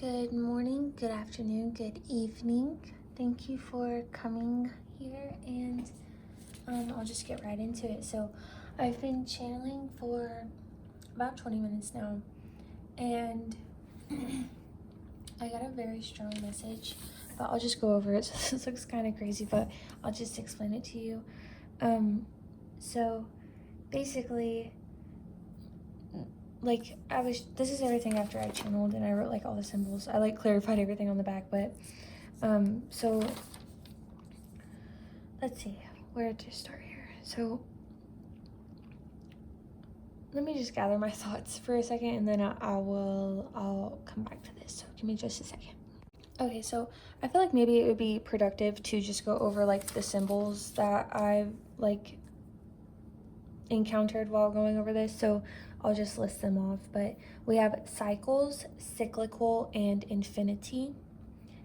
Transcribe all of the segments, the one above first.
Good morning, good afternoon, good evening. Thank you for coming here, and I'll just get right into it. So I've been channeling for about 20 minutes now, and I got a very strong message, but I'll just go over it. This looks kind of crazy, but I'll just explain it to you. So basically, this is everything after I channeled and I wrote all the symbols. I clarified everything on the back, but so let's see where to start here. So let me just gather my thoughts for a second, and then I'll come back to this. So give me just a second. Okay, so I feel like maybe it would be productive to just go over the symbols that I've encountered while going over this. So I'll just list them off. But we have cycles, cyclical, and infinity,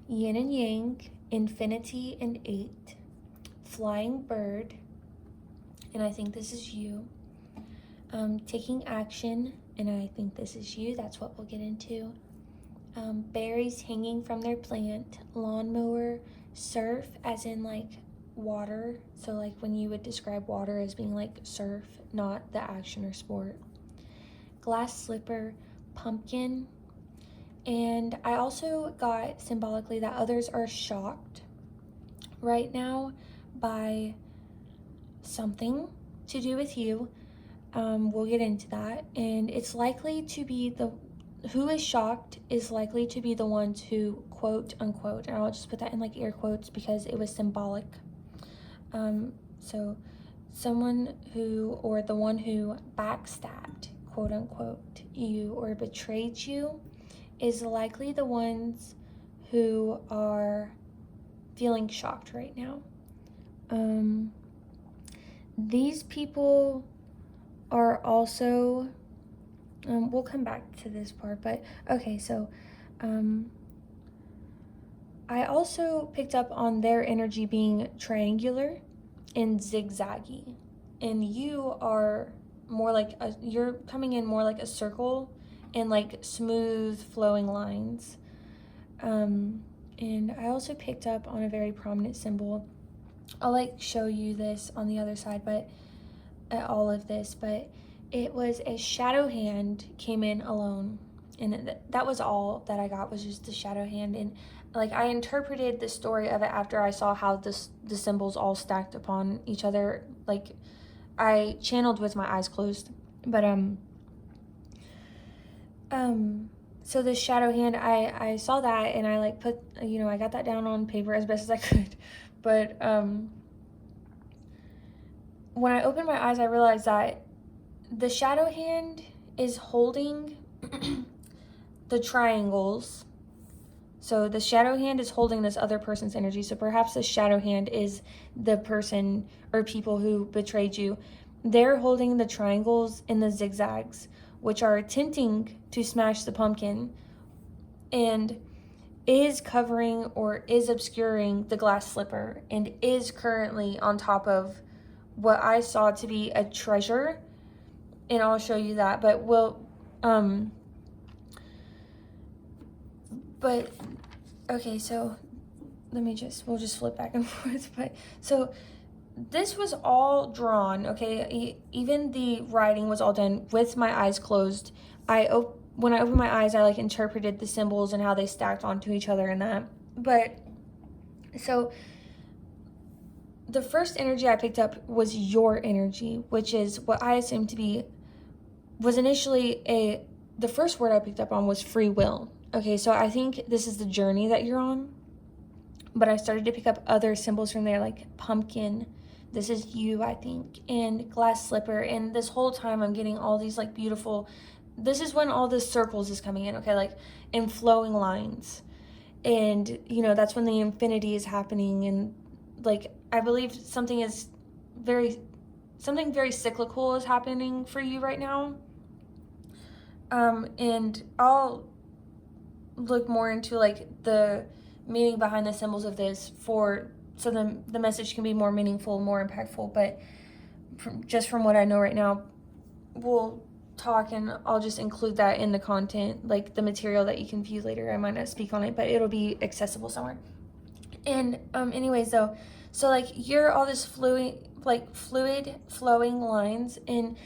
yin and yang, infinity and 8, flying bird, and I think this is you, taking action, and I think this is you. That's what we'll get into. Berries hanging from their plant, lawnmower, surf as in water, so when you would describe water as being surf, not the action or sport. Glass slipper, pumpkin, and I also got symbolically that others are shocked right now by something to do with you. We'll get into that, and it's likely to be who is shocked is likely to be the ones who, quote unquote, and I'll just put that in air quotes because it was symbolic. So someone who, or the one who backstabbed, quote unquote, you or betrayed you is likely the ones who are feeling shocked right now. These people are also, we'll come back to this part, but okay, so I also picked up on their energy being triangular and zigzaggy, and you are more you're coming in more like a circle and smooth flowing lines. And I also picked up on a very prominent symbol. I'll show you this on the other side, but all of this, but it was a shadow hand came in alone, and that was all that I got, was just the shadow hand. And I interpreted the story of it after I saw how the symbols all stacked upon each other. I channeled with my eyes closed, but so the shadow hand, I saw that, and I put, I got that down on paper as best as I could, but when I opened my eyes, I realized that the shadow hand is holding the triangles. So the shadow hand is holding this other person's energy. So perhaps the shadow hand is the person or people who betrayed you. They're holding the triangles and the zigzags, which are attempting to smash the pumpkin, and is covering or is obscuring the glass slipper, and is currently on top of what I saw to be a treasure. And I'll show you that, but okay, so we'll just flip back and forth. But so this was all drawn, okay? Even the writing was all done with my eyes closed. When I opened my eyes, I interpreted the symbols and how they stacked onto each other and that. But so the first energy I picked up was your energy, which is what I assumed to be, was initially the first word I picked up on was free will. Okay, so I think this is the journey that you're on, but I started to pick up other symbols from there, like pumpkin, this is you, I think, and glass slipper, and this whole time I'm getting all these beautiful, this is when all the circles is coming in, okay, in flowing lines, and that's when the infinity is happening, and I believe something very cyclical is happening for you right now. And I'll look more into the meaning behind the symbols of this so the message can be more meaningful, more impactful. But from what I know right now, we'll talk, and I'll just include that in the content, like the material that you can view later. I might not speak on it, but it'll be accessible somewhere. And anyways, though, so like you're all this fluid flowing lines, and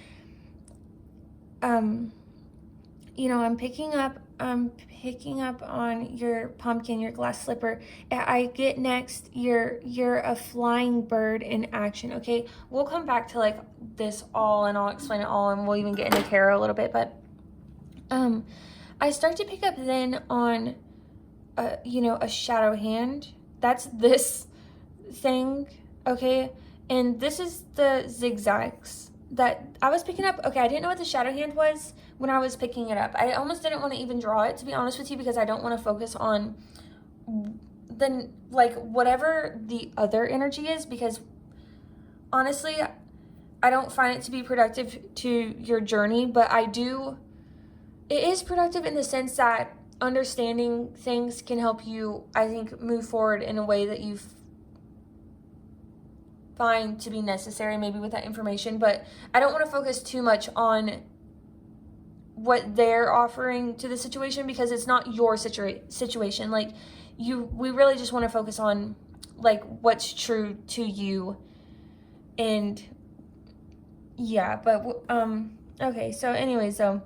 I'm picking up on your pumpkin, your glass slipper. I get next, you're a flying bird in action. Okay, we'll come back to like this all, and I'll explain it all, and we'll even get into tarot a little bit. But I start to pick up then on a shadow hand. That's this thing, okay? And this is the zigzags that I was picking up. Okay, I didn't know what the shadow hand was when I was picking it up. I almost didn't want to even draw it, to be honest with you, because I don't want to focus on then like whatever the other energy is, because honestly, I don't find it to be productive to your journey, but it is productive in the sense that understanding things can help you, I think, move forward in a way that you find to be necessary, maybe with that information. But I don't want to focus too much on what they're offering to the situation, because it's not your situation. Like we really just want to focus on like what's true to you. And yeah, but okay, so anyways, so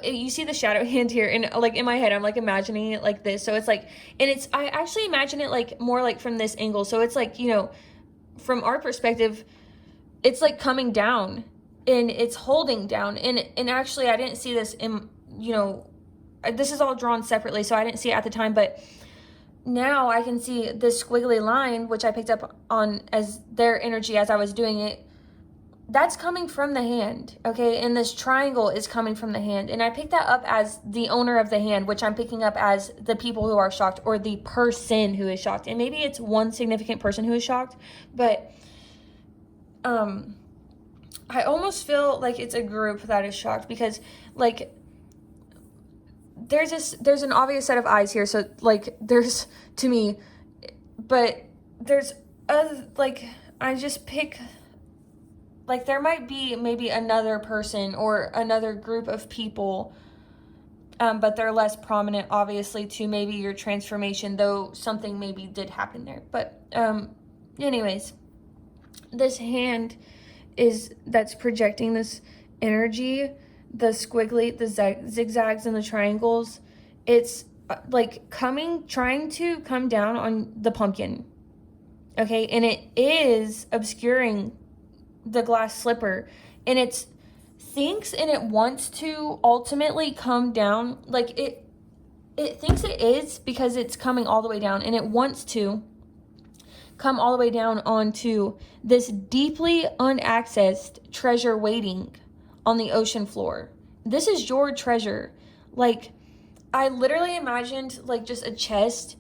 you see the shadow hand here, and like in my head I'm like imagining it like this. So it's like, and I actually imagine it like more like from this angle. So it's like, from our perspective, it's like coming down, and it's holding down, and actually I didn't see this in, this is all drawn separately, so I didn't see it at the time, but now I can see this squiggly line, which I picked up on as their energy as I was doing it. That's coming from the hand, okay? And this triangle is coming from the hand. And I picked that up as the owner of the hand, which I'm picking up as the people who are shocked, or the person who is shocked. And maybe it's one significant person who is shocked, but I almost feel like it's a group that is shocked, because like there's an obvious set of eyes here. So like there's, to me, but there's like, I just pick, like there might be maybe another person or another group of people, but they're less prominent, obviously, to maybe your transformation, though something maybe did happen there. But anyways, this hand that's projecting this energy, the squiggly, the zigzags and the triangles, it's like trying to come down on the pumpkin, okay? And it is obscuring the glass slipper, and it thinks and it wants to ultimately come down, like it thinks it is, because it's coming all the way down, and it wants to come all the way down onto this deeply unaccessed treasure waiting on the ocean floor. This is your treasure. Like I literally imagined like just a chest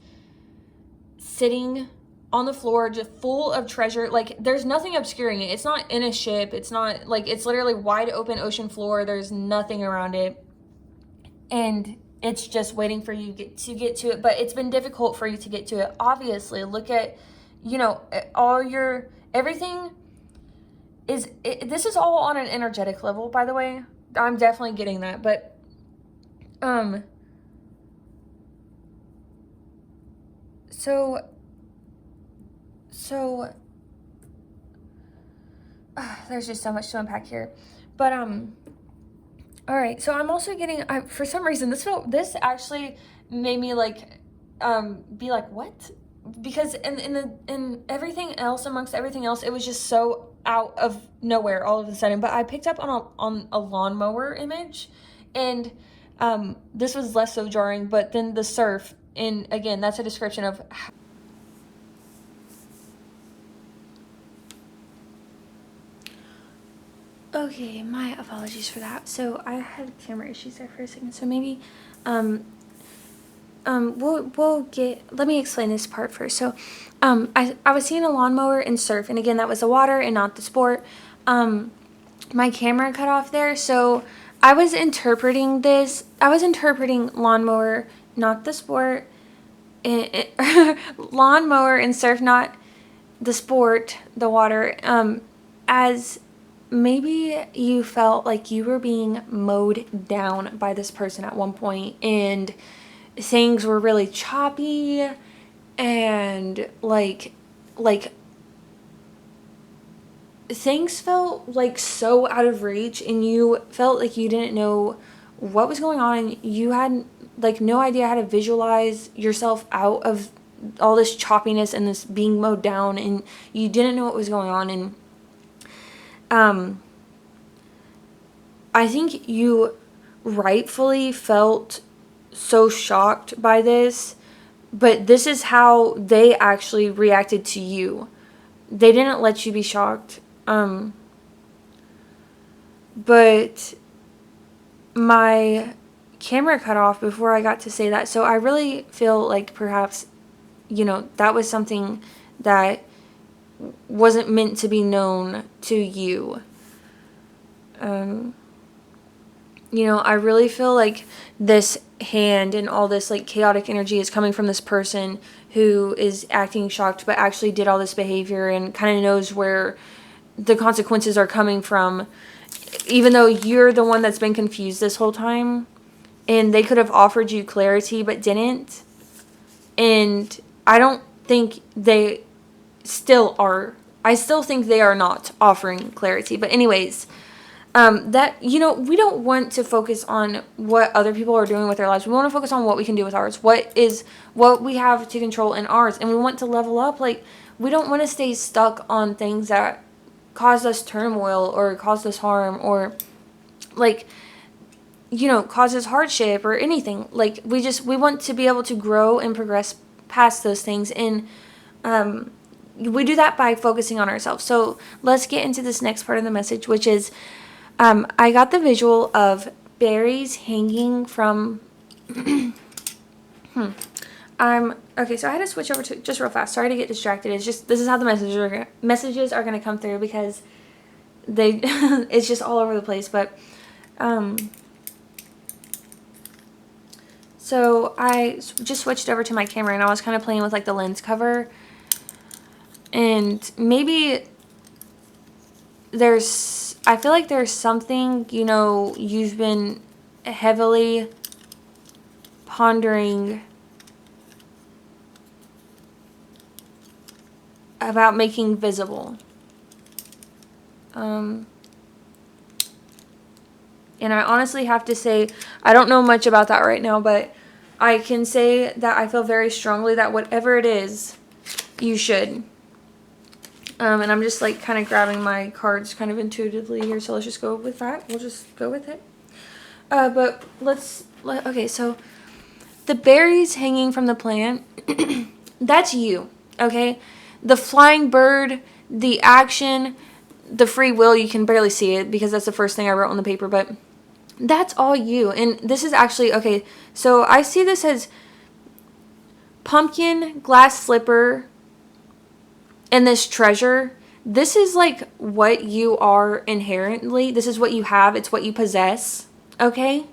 sitting on the floor, just full of treasure. Like there's nothing obscuring it. It's not in a ship. It's not like, it's literally wide open ocean floor. There's nothing around it, and it's just waiting for you to get to it. But it's been difficult for you to get to it. Obviously, look at, everything is, this is all on an energetic level, by the way. I'm definitely getting that, but so there's just so much to unpack here. But all right, so I'm also getting, for some reason this actually made me like be like, what? Because in everything else, amongst everything else, it was just so out of nowhere all of a sudden. But I picked up on a lawnmower image, and this was less so jarring. But then the surf, and again, that's a description of how. Okay, my apologies for that. So I had camera issues there for a second. So maybe we'll get, let me explain this part first. So I was seeing a lawnmower and surf, and again, that was the water and not the sport. My camera cut off there, so I was interpreting lawnmower, not the sport, lawnmower and surf, not the sport, the water, as maybe you felt like you were being mowed down by this person at one point, and things were really choppy, and like things felt like so out of reach, and you felt like you didn't know what was going on, and you had like no idea how to visualize yourself out of all this choppiness and this being mowed down, and you didn't know what was going on. And I think you rightfully felt so shocked by this, but this is how they actually reacted to you. They didn't let you be shocked. But my camera cut off before I got to say that. So I really feel like perhaps, that was something that wasn't meant to be known to you. I really feel like this hand and all this like chaotic energy is coming from this person who is acting shocked but actually did all this behavior and kind of knows where the consequences are coming from, even though you're the one that's been confused this whole time, and they could have offered you clarity but didn't. And I don't think they still are. I still think they are not offering clarity. But anyways, we don't want to focus on what other people are doing with their lives. We want to focus on what we can do with ours. What we have to control in ours. And we want to level up. Like, we don't want to stay stuck on things that caused us turmoil or caused us harm or causes hardship or anything. Like, we want to be able to grow and progress past those things. And, we do that by focusing on ourselves. So let's get into this next part of the message, which is, I got the visual of berries hanging from, okay, so I had to switch over to, just real fast, sorry to get distracted, this is how the messages are going to come through, because it's just all over the place, but, so I just switched over to my camera, and I was kind of playing with, like, the lens cover, and maybe I feel like there's something, you've been heavily pondering about making visible. And I honestly have to say, I don't know much about that right now, but I can say that I feel very strongly that whatever it is, you should. And I'm just like kind of grabbing my cards kind of intuitively here, so let's just go with that. We'll just go with it. But okay, so the berries hanging from the plant, that's you, okay? The flying bird, the action, the free will, you can barely see it because that's the first thing I wrote on the paper, but that's all you. And this is actually, okay, so I see this as pumpkin, glass slipper, and this treasure. This is like what you are inherently. This is what you have. It's what you possess. Okay?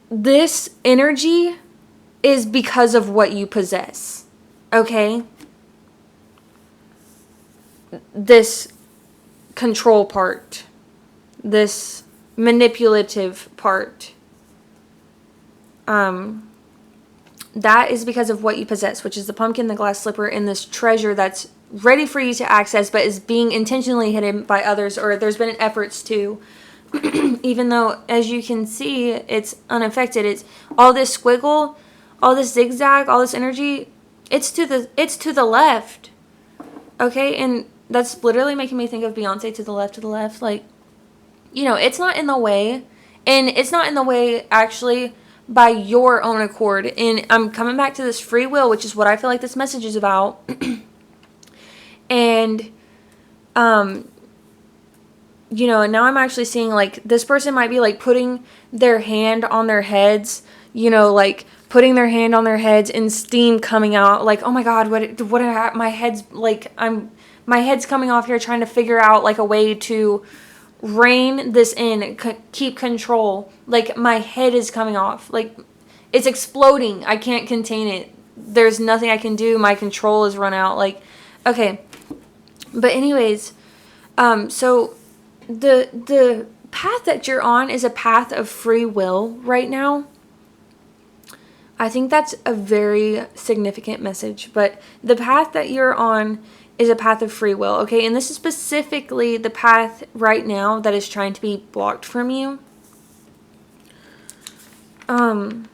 This energy is because of what you possess. Okay? This control part. This manipulative part. That is because of what you possess, which is the pumpkin, the glass slipper, and this treasure that's ready for you to access, but is being intentionally hidden by others, or there's been efforts to, even though, as you can see, it's unaffected. It's all this squiggle, all this zigzag, all this energy, it's to the left, okay? And that's literally making me think of Beyonce, to the left, like, it's not in the way, and it's not in the way, actually, by your own accord. And I'm coming back to this free will, which is what I feel like this message is about. And and now I'm actually seeing like this person might be like putting their hand on their heads, like putting their hand on their heads and steam coming out, like, oh my god, my head's like, my head's coming off here, trying to figure out like a way to rein this in, keep control. Like, my head is coming off, like, it's exploding. I can't contain it. There's nothing I can do. My control is run out. Like, okay, But anyways, so the path that you're on is a path of free will right now. I think that's a very significant message, but the path that you're on is a path of free will, okay? And this is specifically the path right now that is trying to be blocked from you. And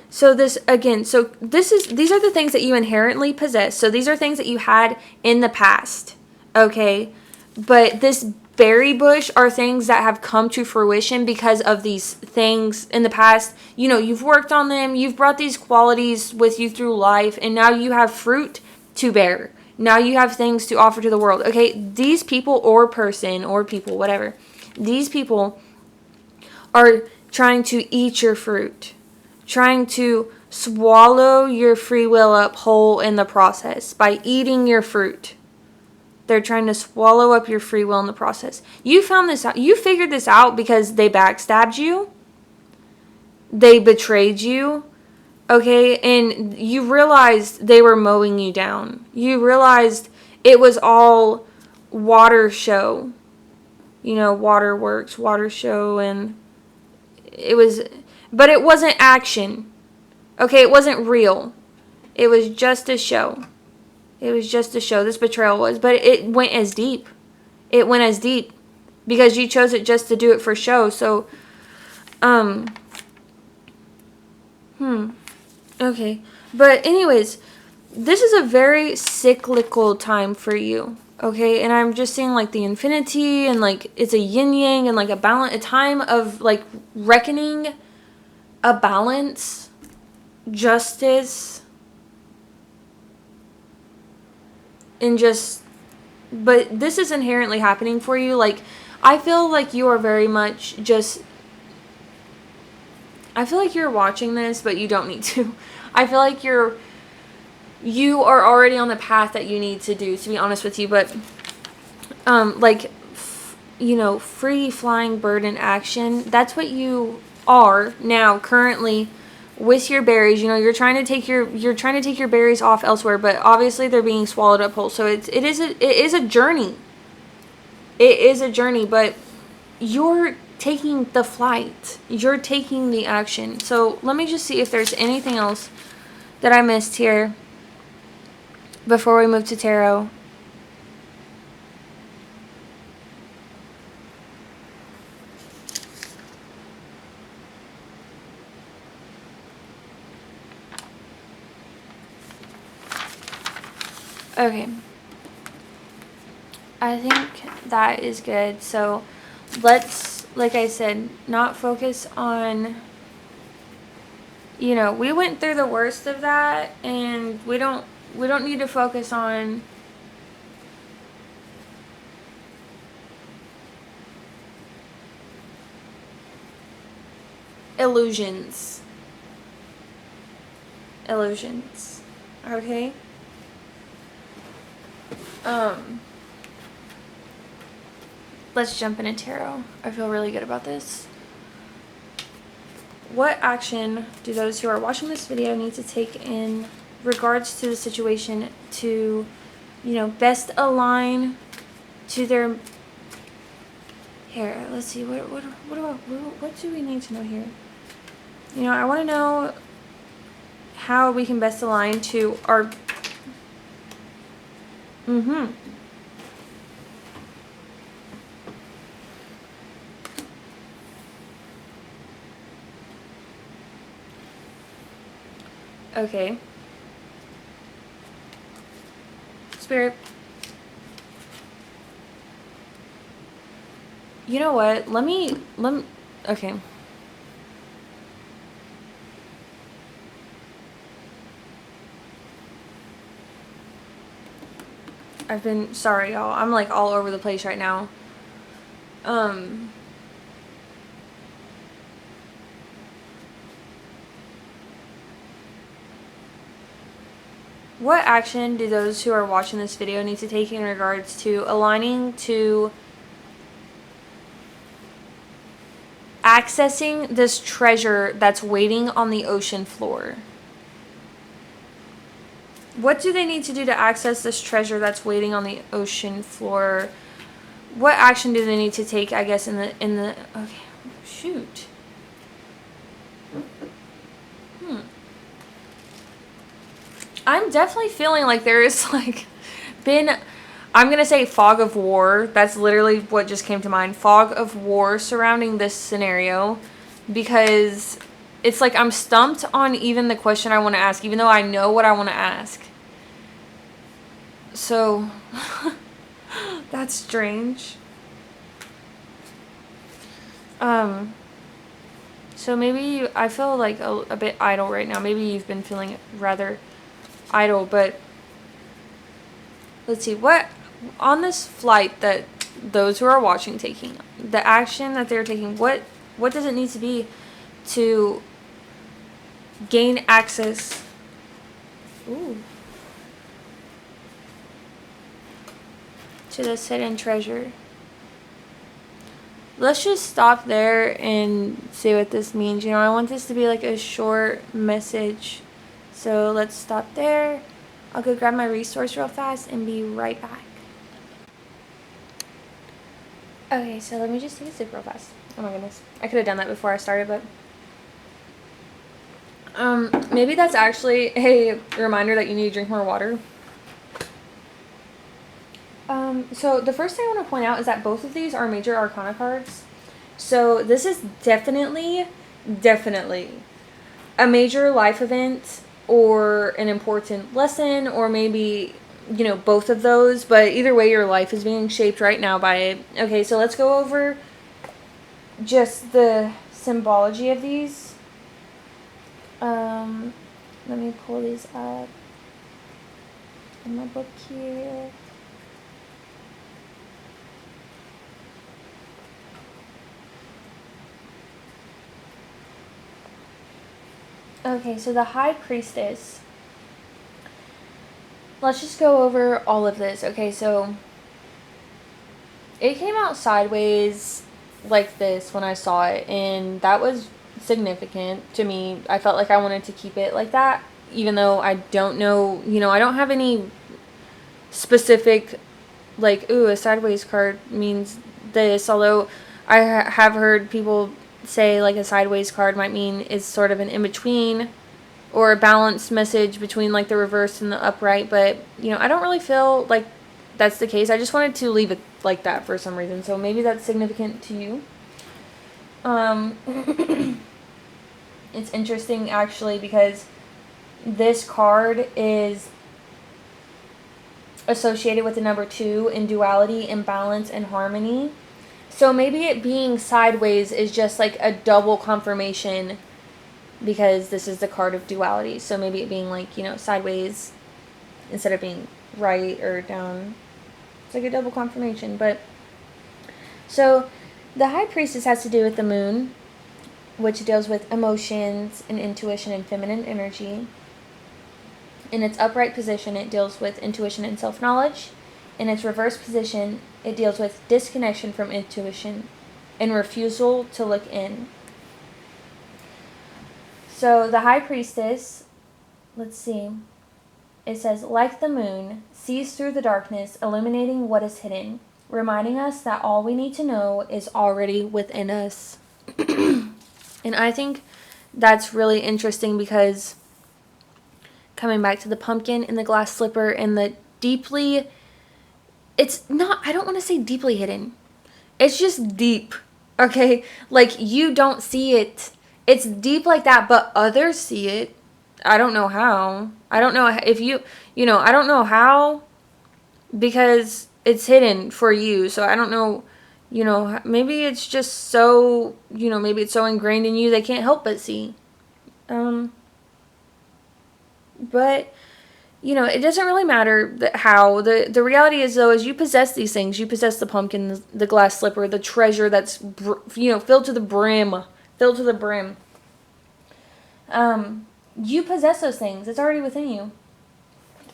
so these are the things that you inherently possess. So these are things that you had in the past, okay? But this berry bush are things that have come to fruition because of these things in the past. You know, you've worked on them, you've brought these qualities with you through life, and now you have fruit to bear. Now you have things to offer to the world, okay? These people or person or people, whatever, these people are trying to eat your fruit, trying to swallow your free will up whole in the process by eating your fruit. They're trying to swallow up your free will in the process. You found this out. You figured this out because they backstabbed you. They betrayed you. Okay? And you realized they were mowing you down. You realized it was all water show. You know, waterworks, water show, and but it wasn't action. Okay? It wasn't real. It was just a show. It was just a show. This betrayal was. But it went as deep. It went as deep. Because you chose it just to do it for show. So, okay. But anyways, this is a very cyclical time for you. Okay? And I'm just seeing like the infinity and like it's a yin yang and like a balance. A time of like reckoning, a balance, justice, and just, but this is inherently happening for you. Like, I feel like you are very much just, I feel like you're watching this, but you don't need to. I feel like you are already on the path that you need to do, to be honest with you. But, free flying bird in action, that's what you are now, currently, with your berries. You know, you're trying to take your berries off elsewhere, but obviously they're being swallowed up whole. So it is a journey. It is a journey, but you're taking the flight. You're taking the action. So let me just see if there's anything else that I missed here before we move to tarot. Okay. I think that is good. So let's, like I said, not focus on, we went through the worst of that, and we don't need to focus on illusions. Okay? Let's jump into tarot. I feel really good about this. What action do those who are watching this video need to take in regards to the situation to, best align to their... Here, let's see. What do we need to know here? I want to know how we can best align to our... Okay. Spirit. You know what? Let me, okay. Sorry, y'all. I'm like all over the place right now. What action do those who are watching this video need to take in regards to aligning to accessing this treasure that's waiting on the ocean floor? What do they need to do to access this treasure that's waiting on the ocean floor? What action do they need to take, I guess, in the okay, shoot. I'm definitely feeling like there is like been, I'm gonna say fog of war. That's literally what just came to mind. Fog of war surrounding this scenario, because it's like I'm stumped on even the question I want to ask, even though I know what I want to ask. So that's strange. So maybe I feel like a bit idle right now. Maybe you've been feeling rather idle, but let's see what on this flight that those who are watching taking, the action that they're taking, what does it need to be to gain access to this hidden treasure? Let's just stop there and see what this means. You know, I want this to be like a short message. So let's stop there. I'll go grab my resource real fast and be right back. Okay, so let me just take a sip real fast. Oh my goodness. I could have done that before I started, but maybe that's actually a reminder that you need to drink more water. So the first thing I want to point out is that both of these are major arcana cards. So this is definitely a major life event or an important lesson, or maybe, you know, both of those. But either way, your life is being shaped right now by it. Okay, so let's go over just the symbology of these. Let me pull these up in my book here. Okay, so the High Priestess. Let's just go over all of this. Okay, so it came out sideways like this when I saw it, and that was significant to me. I felt like I wanted to keep it like that, even though I don't know, you know, I don't have any specific, like, ooh, a sideways card means this, although I have heard people say, like, a sideways card might mean is sort of an in-between or a balanced message between, like, the reverse and the upright, but, you know, I don't really feel like that's the case. I just wanted to leave it like that for some reason, so maybe that's significant to you. It's interesting, actually, because this card is associated with the number 2 in duality, imbalance, and harmony. So maybe it being sideways is just like a double confirmation, because this is the card of duality. So maybe it being like, you know, sideways instead of being right or down. It's like a double confirmation. But so the High Priestess has to do with the moon, which deals with emotions and intuition and feminine energy. In its upright position, it deals with intuition and self-knowledge. In its reverse position, it deals with disconnection from intuition and refusal to look in. So the High Priestess, let's see, it says, like the moon, sees through the darkness, illuminating what is hidden, reminding us that all we need to know is already within us. And I think that's really interesting, because coming back to the pumpkin and the glass slipper and the deeply, it's not, I don't want to say deeply hidden. It's just deep, okay? Like, you don't see it. It's deep like that, but others see it. I don't know how. I don't know if you know, I don't know how, because it's hidden for you. So I don't know, you know, maybe it's just so, you know, maybe it's so ingrained in you they can't help but see. But, you know, it doesn't really matter how. The reality is, though, is you possess these things. You possess the pumpkin, the glass slipper, the treasure that's, you know, filled to the brim. Filled to the brim. You possess those things. It's already within you.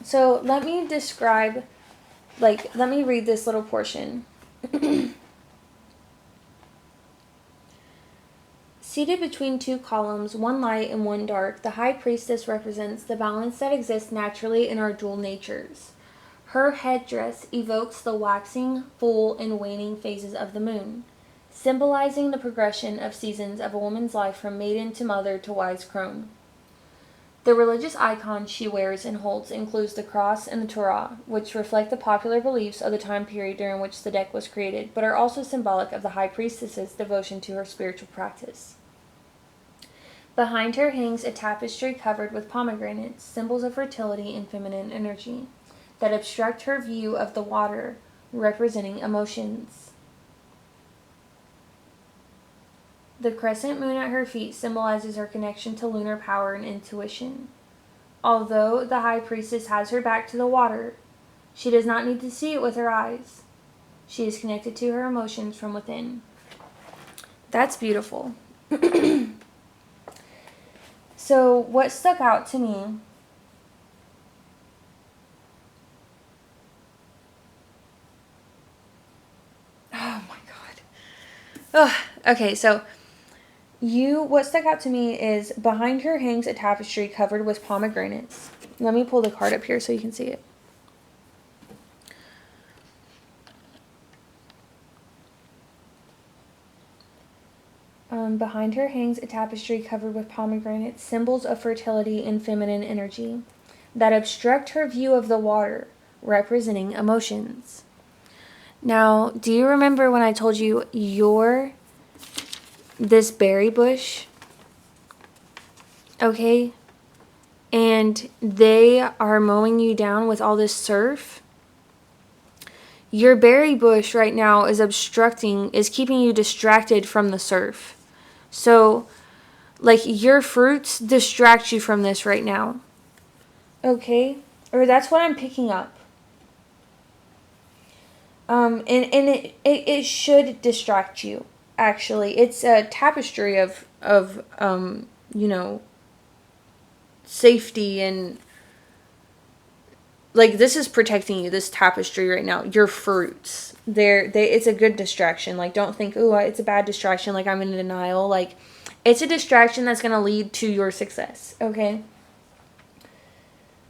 So let me describe, like, let me read this little portion. Seated between two columns, one light and one dark, the high priestess represents the balance that exists naturally in our dual natures. Her headdress evokes the waxing, full, and waning phases of the moon, symbolizing the progression of seasons of a woman's life from maiden to mother to wise crone. The religious icons she wears and holds includes the cross and the Torah, which reflect the popular beliefs of the time period during which the deck was created, but are also symbolic of the high priestess's devotion to her spiritual practice. Behind her hangs a tapestry covered with pomegranates, symbols of fertility and feminine energy, that obstruct her view of the water, representing emotions. The crescent moon at her feet symbolizes her connection to lunar power and intuition. Although the high priestess has her back to the water, she does not need to see it with her eyes. She is connected to her emotions from within. That's beautiful. So, what stuck out to me oh my god. Ugh. Okay, so what stuck out to me is behind her hangs a tapestry covered with pomegranates. Let me pull the card up here so you can see it. Behind her hangs a tapestry covered with pomegranates, symbols of fertility and feminine energy, that obstruct her view of the water, representing emotions. Now, do you remember when I told you this berry bush? Okay? And they are mowing you down with all this surf? Your berry bush right now is keeping you distracted from the surf. So, like, your fruits distract you from this right now. Okay? Or that's what I'm picking up. And it should distract you, actually. It's a tapestry of safety and, like, this is protecting you, this tapestry right now. Your fruits. It's a good distraction. Like, don't think, ooh, it's a bad distraction, like I'm in denial. Like, it's a distraction that's going to lead to your success, okay?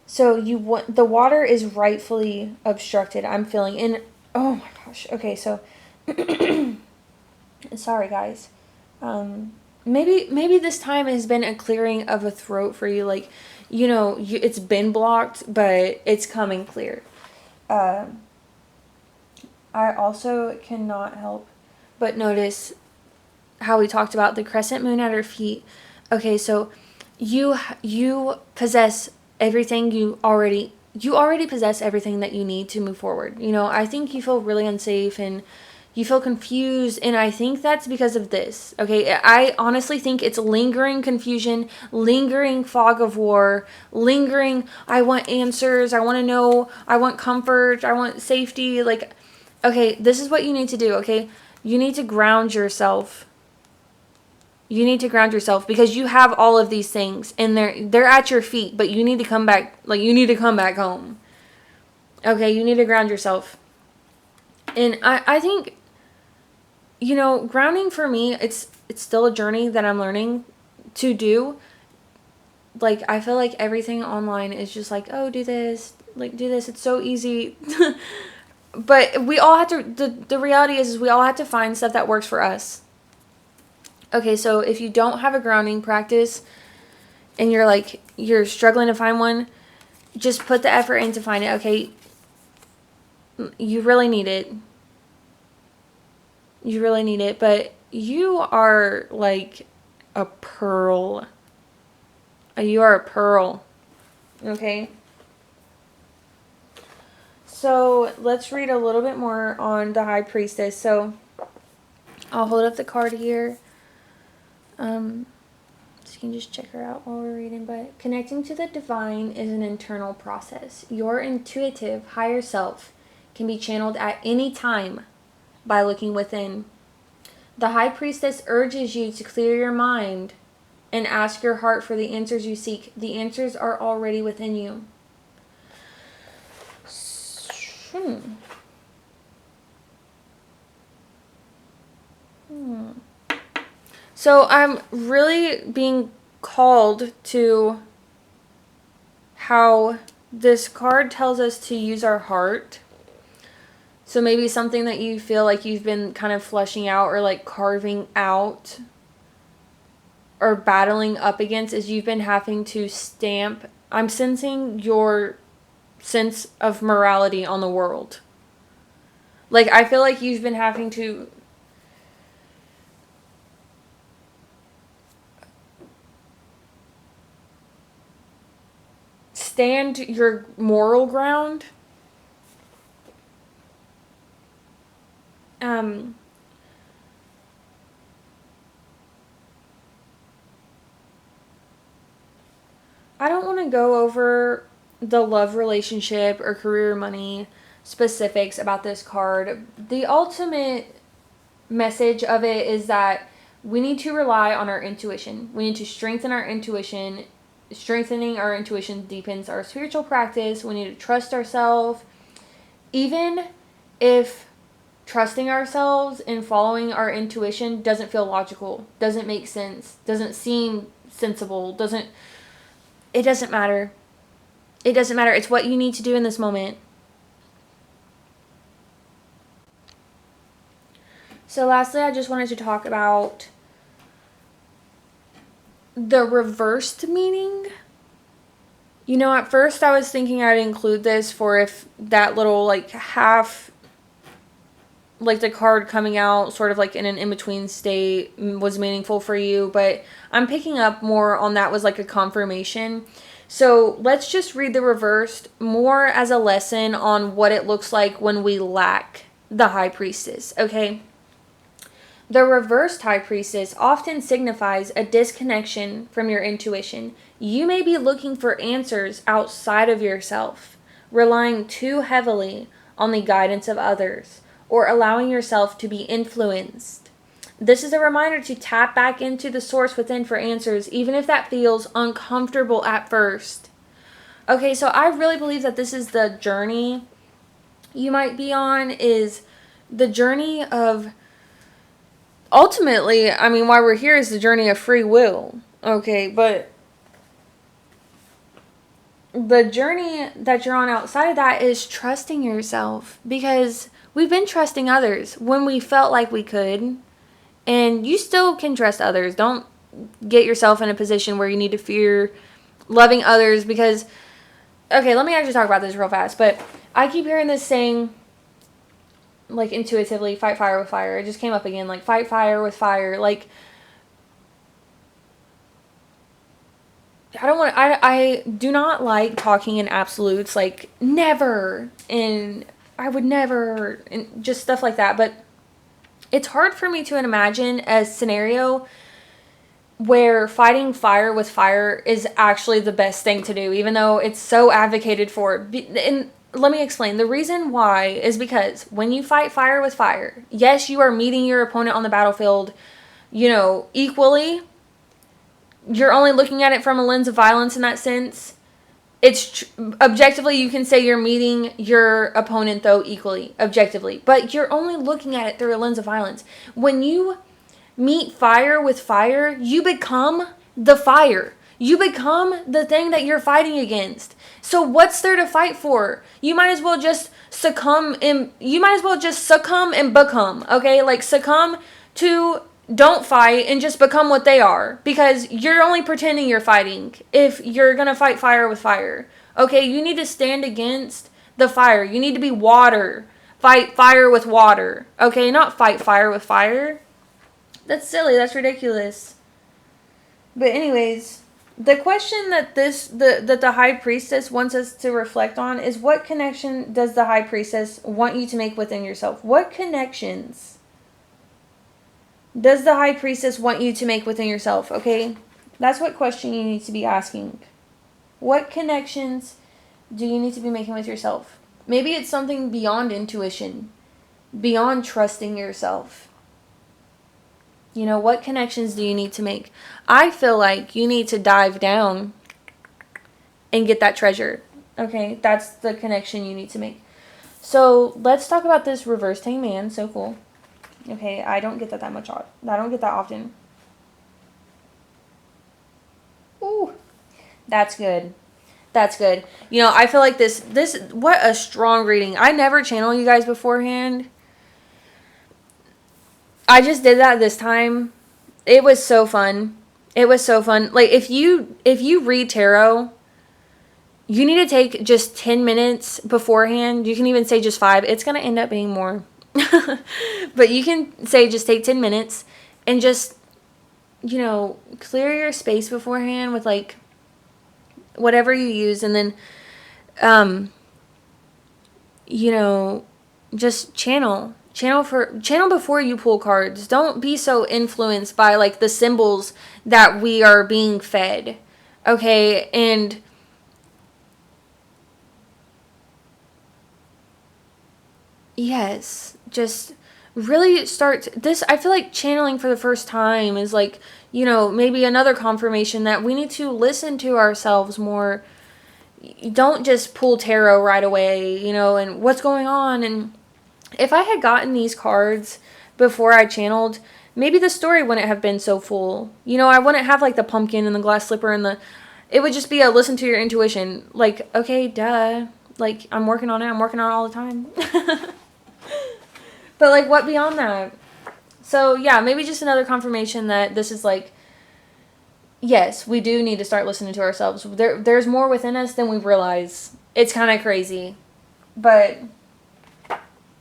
So the water is rightfully obstructed, I'm feeling. And, oh my gosh. Okay, so, sorry guys. Maybe this time has been a clearing of a throat for you. Like, it's been blocked, but it's coming clear. I also cannot help but notice how we talked about the crescent moon at her feet. Okay, so you possess everything you already possess everything that you need to move forward. I think you feel really unsafe and you feel confused, and I think that's because of this. Okay, I honestly think it's lingering confusion, lingering fog of war, lingering, I want answers, I want to know, I want comfort, I want safety. Like, okay, this is what you need to do, okay? You need to ground yourself. You need to ground yourself because you have all of these things and they're at your feet, but you need to come back, you need to come back home. Okay, you need to ground yourself. And I think, grounding for me, it's still a journey that I'm learning to do. Like, I feel like everything online is just like, oh, do this, it's so easy. But we all have to, the reality is we all have to find stuff that works for us. Okay, so if you don't have a grounding practice and you're struggling to find one, just put the effort in to find it, okay? You really need it. You really need it, but you are like a pearl. You are a pearl, okay? So let's read a little bit more on the High Priestess. So I'll hold up the card here. So you can just check her out while we're reading. But connecting to the divine is an internal process. Your intuitive higher self can be channeled at any time by looking within. The High Priestess urges you to clear your mind and ask your heart for the answers you seek. The answers are already within you. So I'm really being called to how this card tells us to use our heart. So maybe something that you feel like you've been kind of fleshing out or like carving out or battling up against is you've been having to stamp. I'm sensing your sense of morality on the world. Like, I feel like you've been having to stand your moral ground. I don't want to go over the love relationship or career money specifics about this card. The ultimate message of it is that we need to rely on our intuition. We need to strengthen our intuition. Strengthening our intuition deepens our spiritual practice. We need to trust ourselves. Even if trusting ourselves and following our intuition doesn't feel logical, doesn't make sense, doesn't seem sensible, it doesn't matter. It doesn't matter. It's what you need to do in this moment. So lastly, I just wanted to talk about the reversed meaning. You know, at first I was thinking I'd include this for if that little like half, like the card coming out sort of like in an in-between state was meaningful for you, but I'm picking up more on that was like a confirmation. So let's just read the reversed more as a lesson on what it looks like when we lack the High Priestess, okay? The reversed High Priestess often signifies a disconnection from your intuition. You may be looking for answers outside of yourself, relying too heavily on the guidance of others, or allowing yourself to be influenced. This is a reminder to tap back into the source within for answers, even if that feels uncomfortable at first. Okay, so I really believe that this is the journey you might be on, is the journey of, ultimately, I mean, why we're here is the journey of free will. Okay, but the journey that you're on outside of that is trusting yourself, because we've been trusting others when we felt like we could, and you still can trust others. Don't get yourself in a position where you need to fear loving others, because, okay, let me actually talk about this real fast, but I keep hearing this saying, like, intuitively, fight fire with fire. It just came up again, like, fight fire with fire. Like, I do not like talking in absolutes, like, never, and I would never, and just stuff like that, but it's hard for me to imagine a scenario where fighting fire with fire is actually the best thing to do, even though it's so advocated for. And let me explain. The reason why is because when you fight fire with fire, yes, you are meeting your opponent on the battlefield, equally. You're only looking at it from a lens of violence in that sense. It's objectively, you can say you're meeting your opponent, though, equally, objectively. But you're only looking at it through a lens of violence. When you meet fire with fire, you become the fire. You become the thing that you're fighting against. So what's there to fight for? You might as well just succumb and become, okay? Like, succumb to don't fight and just become what they are, because you're only pretending you're fighting if you're gonna fight fire with fire. Okay, you need to stand against the fire. You need to be water. Fight fire with water. Okay, not fight fire with fire. That's silly. That's ridiculous. But anyways, the question that the High Priestess wants us to reflect on is, what connection does the High Priestess want you to make within yourself? What connections does the High Priestess want you to make within yourself? Okay, that's what question you need to be asking. What connections do you need to be making with yourself? Maybe it's something beyond intuition, beyond trusting yourself. What connections do you need to make? I feel like you need to dive down and get that treasure. Okay, that's the connection you need to make. So let's talk about this reversed hangman. So cool. Okay, I don't get that much. I don't get that often. That's good. That's good. You know, I feel like this, what a strong reading. I never channel you guys beforehand. I just did that this time. It was so fun. It was so fun. Like, if you read tarot, you need to take just 10 minutes beforehand. You can even say just 5. It's going to end up being more. But you can say just take 10 minutes and just, you know, clear your space beforehand with, like, whatever you use. And then, you know, just channel before you pull cards. Don't be so influenced by, like, the symbols that we are being fed. Okay? And yes, just really start this. I feel like channeling for the first time is, like, you know, maybe another confirmation that we need to listen to ourselves more. Don't just pull tarot right away, you know, and what's going on. And if I had gotten these cards before I channeled, maybe the story wouldn't have been so full. You know, I wouldn't have, like, the pumpkin and the glass slipper and it would just be a listen to your intuition. Like, okay, duh. Like, I'm working on it. I'm working on it all the time. But, like, what beyond that? So, yeah, maybe just another confirmation that this is, like, yes, we do need to start listening to ourselves. There's more within us than we realize. It's kind of crazy. But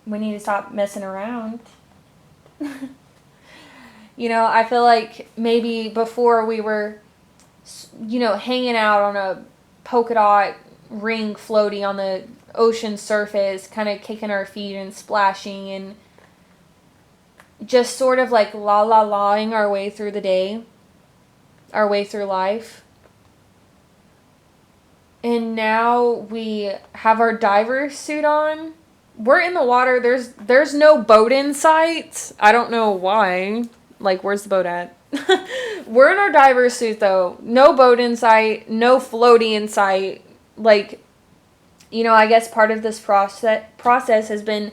we need to stop messing around. You know, I feel like maybe before we were, you know, hanging out on a polka dot ring floaty on the ocean surface, kind of kicking our feet and splashing and just sort of like la-la-laing our way through the day, our way through life. And now we have our diver suit on. We're in the water. There's no boat in sight. I don't know why. Like, where's the boat at? We're in our diver suit, though. No boat in sight. No floaty in sight. Like, you know, I guess part of this process has been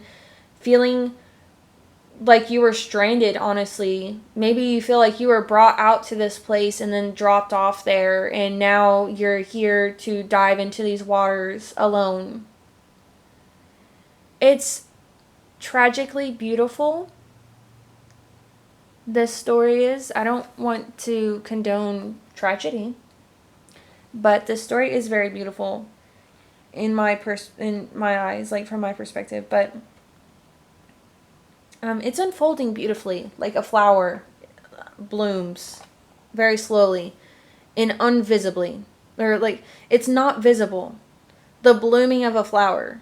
feeling like you were stranded, honestly. Maybe you feel like you were brought out to this place and then dropped off there, and now you're here to dive into these waters alone. It's tragically beautiful. This story is. I don't want to condone tragedy, but this story is very beautiful in my eyes, like, from my perspective. But it's unfolding beautifully, like a flower blooms very slowly and invisibly, or like it's not visible. The blooming of a flower,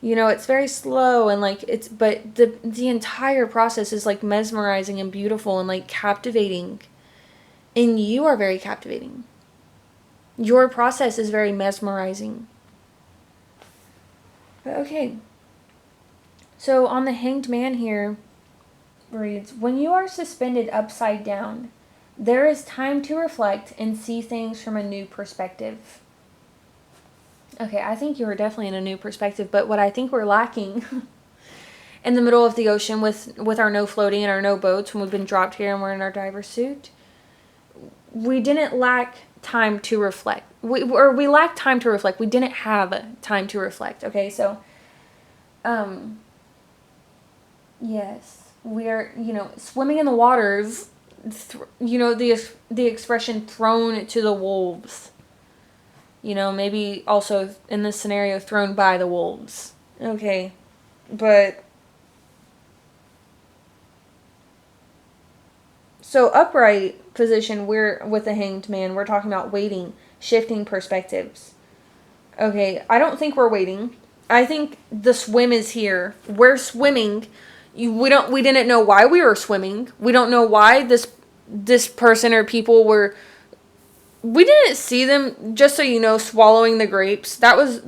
you know, it's very slow and like but the entire process is like mesmerizing and beautiful and like captivating, and you are very captivating. Your process is very mesmerizing. But okay. So on the Hanged Man here reads, when you are suspended upside down, there is time to reflect and see things from a new perspective. Okay, I think you were definitely in a new perspective, but what I think we're lacking in the middle of the ocean with our no floating and our no boats when we've been dropped here and we're in our diver suit, we didn't lack time to reflect. We lacked time to reflect. We didn't have time to reflect, okay? So, yes, we're, you know, swimming in the waters, you know, the expression thrown to the wolves. You know, maybe also in this scenario, thrown by the wolves. Okay, but so upright position, we're with the Hanged Man. We're talking about waiting, shifting perspectives. Okay, I don't think we're waiting. I think the swim is here. We're swimming. We didn't know why we were swimming. We don't know why this person or people were. We didn't see them, just so you know, swallowing the grapes. That was.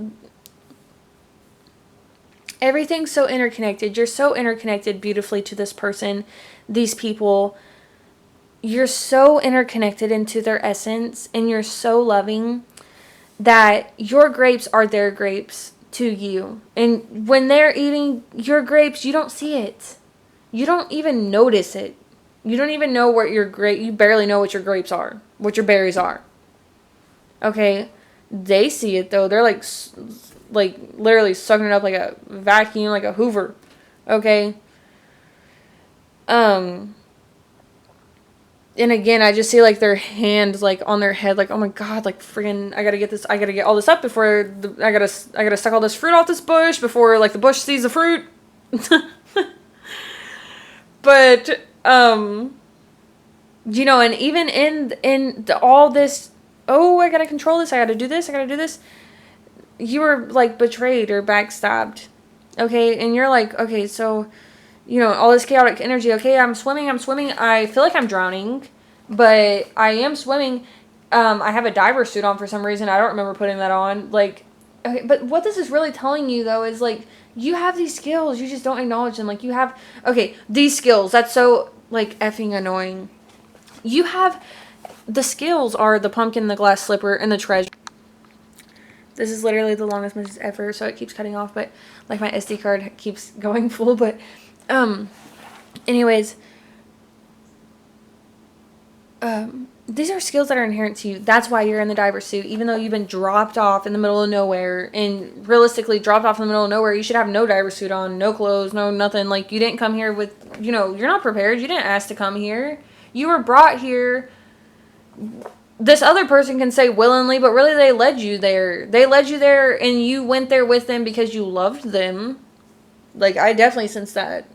Everything's so interconnected. You're so interconnected beautifully to this person, these people. You're so interconnected into their essence, and you're so loving that your grapes are their grapes to you. And when they're eating your grapes, you don't see it. You don't even notice it. You don't even know what you barely know what your grapes are, what your berries are. Okay, they see it though. They're like literally sucking it up like a vacuum, like a Hoover. Okay. Um, and again, I just see like their hands like on their head, like, oh my god, like friggin', I gotta get all this up before I gotta suck all this fruit off this bush before like the bush sees the fruit. But you know, and even all this, oh, I gotta control this, I gotta do this, I gotta do this. You were like betrayed or backstabbed, okay, and you're like, okay, so you know, all this chaotic energy. Okay, I'm swimming. I feel like I'm drowning, but I am swimming. I have a diver suit on for some reason. I don't remember putting that on. Like, okay, but what this is really telling you though is like you have these skills. You just don't acknowledge them. Like you have, okay, these skills. That's so like effing annoying. You have the skills are the pumpkin, the glass slipper, and the treasure. This is literally the longest message ever, so it keeps cutting off. But like my SD card keeps going full. But anyways, these are skills that are inherent to you. That's why you're in the diver suit, even though you've been dropped off in the middle of nowhere. And realistically, dropped off in the middle of nowhere, you should have no diver suit on, no clothes, no nothing. Like, you didn't come here with, you know, you're not prepared. You didn't ask to come here. You were brought here. This other person can say willingly, but really they led you there. They led you there, and you went there with them because you loved them. Like, I definitely sense that.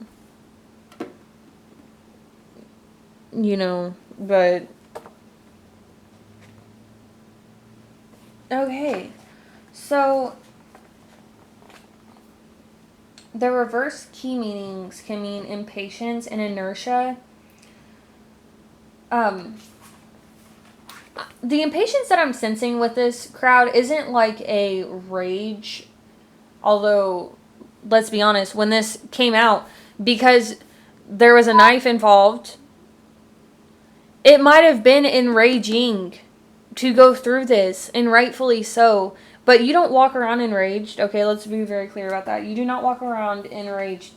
You know, but okay. So the reverse key meanings can mean impatience and inertia. The impatience that I'm sensing with this crowd isn't like a rage, although let's be honest, when this came out, because there was a knife involved, it might have been enraging to go through this, and rightfully so. But you don't walk around enraged. Okay, let's be very clear about that. You do not walk around enraged.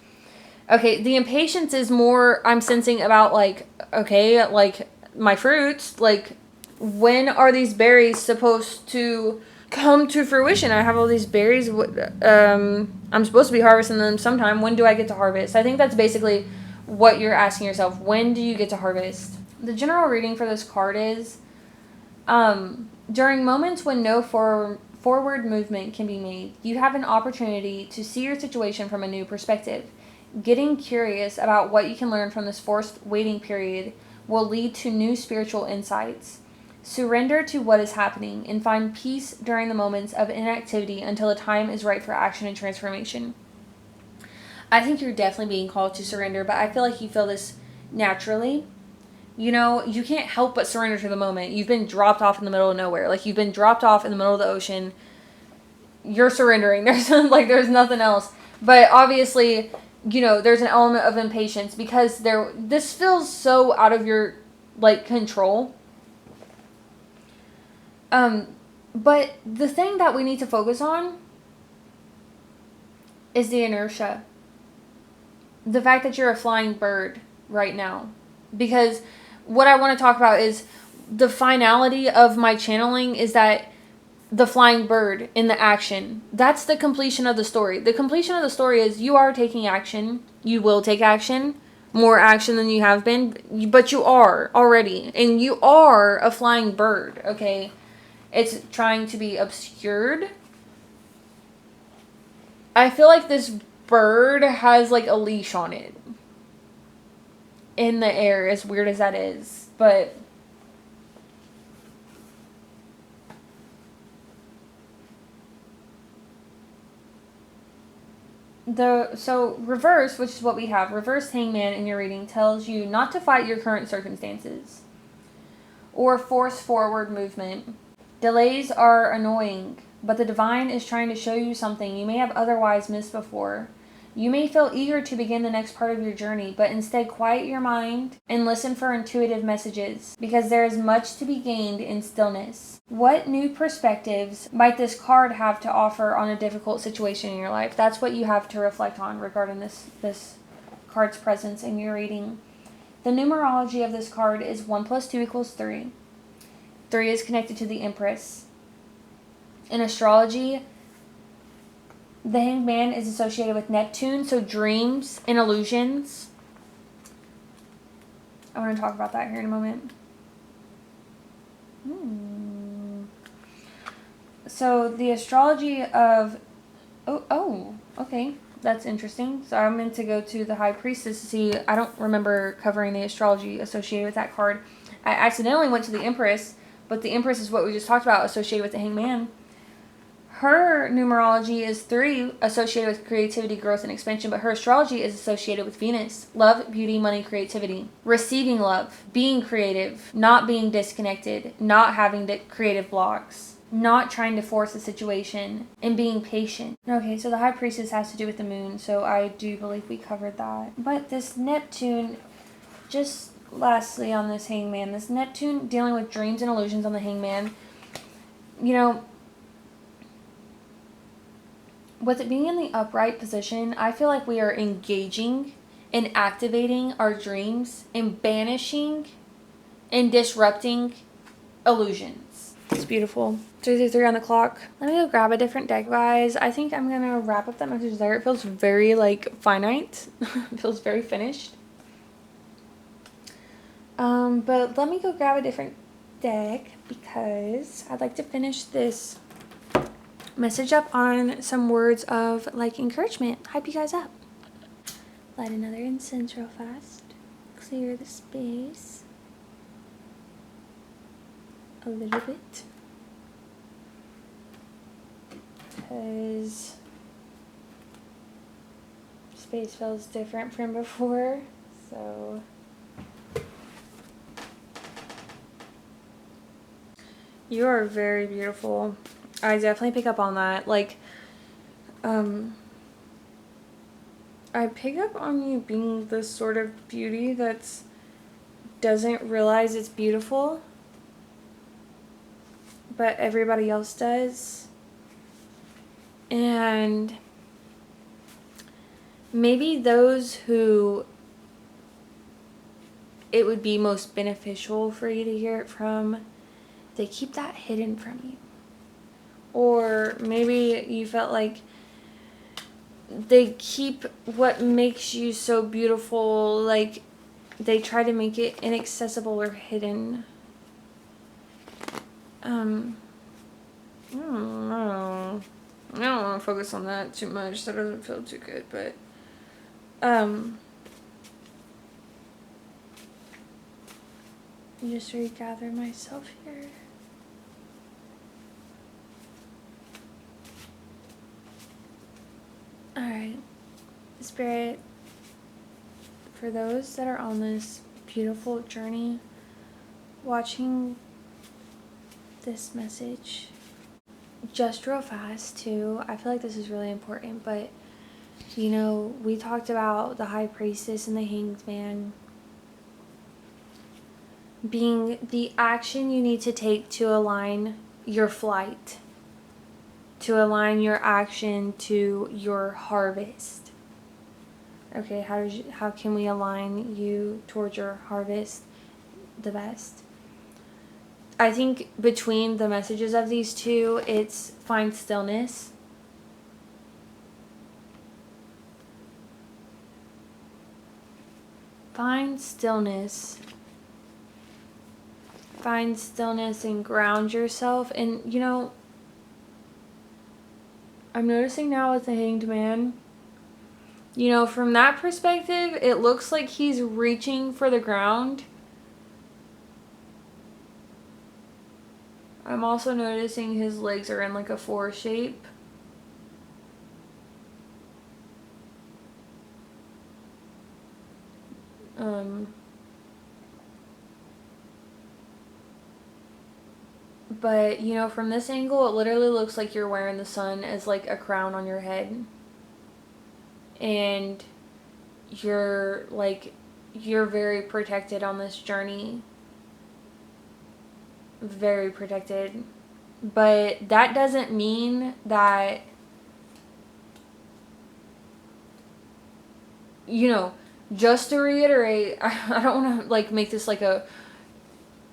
Okay, the impatience is more I'm sensing about like, okay, like my fruits, like when are these berries supposed to come to fruition? I have all these berries. I'm supposed to be harvesting them sometime. When do I get to harvest? I think that's basically what you're asking yourself. When do you get to harvest? The general reading for this card is during moments when no forward movement can be made, you have an opportunity to see your situation from a new perspective. Getting curious about what you can learn from this forced waiting period will lead to new spiritual insights. Surrender to what is happening and find peace during the moments of inactivity until the time is right for action and transformation. I think you're definitely being called to surrender, but I feel like you feel this naturally. You know, you can't help but surrender to the moment. You've been dropped off in the middle of nowhere. Like, you've been dropped off in the middle of the ocean. You're surrendering. There's nothing else. But obviously, you know, there's an element of impatience because this feels so out of your, like, control. But the thing that we need to focus on is the inertia. The fact that you're a flying bird right now. Because what I want to talk about is the finality of my channeling is that the flying bird in the action. That's the completion of the story. The completion of the story is you are taking action. You will take action. More action than you have been. But you are already. And you are a flying bird, okay? It's trying to be obscured. I feel like this bird has like a leash on it. In the air, as weird as that is. But reverse, which is what we have, reverse hangman in your reading tells you not to fight your current circumstances or force forward movement. Delays are annoying, but the divine is trying to show you something you may have otherwise missed before. You may feel eager to begin the next part of your journey, but instead quiet your mind and listen for intuitive messages, because there is much to be gained in stillness. What new perspectives might this card have to offer on a difficult situation in your life? That's what you have to reflect on regarding this card's presence in your reading. The numerology of this card is 1 + 2 = 3. 3 is connected to the Empress. in astrology, the Hanged Man is associated with Neptune, so dreams and illusions. I want to talk about that here in a moment. So the astrology of... okay. That's interesting. So I'm meant to go to the High Priestess to see... I don't remember covering the astrology associated with that card. I accidentally went to the Empress, but the Empress is what we just talked about, associated with the Hanged Man. Her numerology is 3, associated with creativity, growth, and expansion, but her astrology is associated with Venus. Love, beauty, money, creativity. Receiving love, being creative, not being disconnected, not having creative blocks, not trying to force a situation, and being patient. Okay, so the High Priestess has to do with the moon, so I do believe we covered that. But this Neptune, just lastly on this Hangman, this Neptune dealing with dreams and illusions on the Hangman, you know, with it being in the upright position, I feel like we are engaging and activating our dreams and banishing and disrupting illusions. It's beautiful. 3:33 on the clock. Let me go grab a different deck, guys. I think I'm going to wrap up that message there. It feels very, finite. It feels very finished. But let me go grab a different deck because I'd like to finish this message up on some words of encouragement. Hype you guys up. Light another incense real fast. Clear the space a little bit because space feels different from before. So you are very beautiful. I definitely pick up on that. I pick up on you being this sort of beauty that's doesn't realize it's beautiful, but everybody else does. And maybe those who it would be most beneficial for you to hear it from, they keep that hidden from you. Or maybe you felt like they keep what makes you so beautiful, they try to make it inaccessible or hidden. I don't know. I don't want to focus on that too much. That doesn't feel too good, but just regather myself here. Alright, Spirit, for those that are on this beautiful journey, watching this message, just real fast too, I feel like this is really important, but we talked about the High Priestess and the Hanged Man being the action you need to take to align your flight, to align your action to your harvest. Okay, how can we align you towards your harvest the best? I think between the messages of these two, it's find stillness. Find stillness. Find stillness and ground yourself. And, I'm noticing now with the Hanged Man, from that perspective, it looks like he's reaching for the ground. I'm also noticing his legs are in a 4 shape. But, from this angle, it literally looks like you're wearing the sun as a crown on your head. And you're very protected on this journey. Very protected. But that doesn't mean that, just to reiterate, I don't want to make this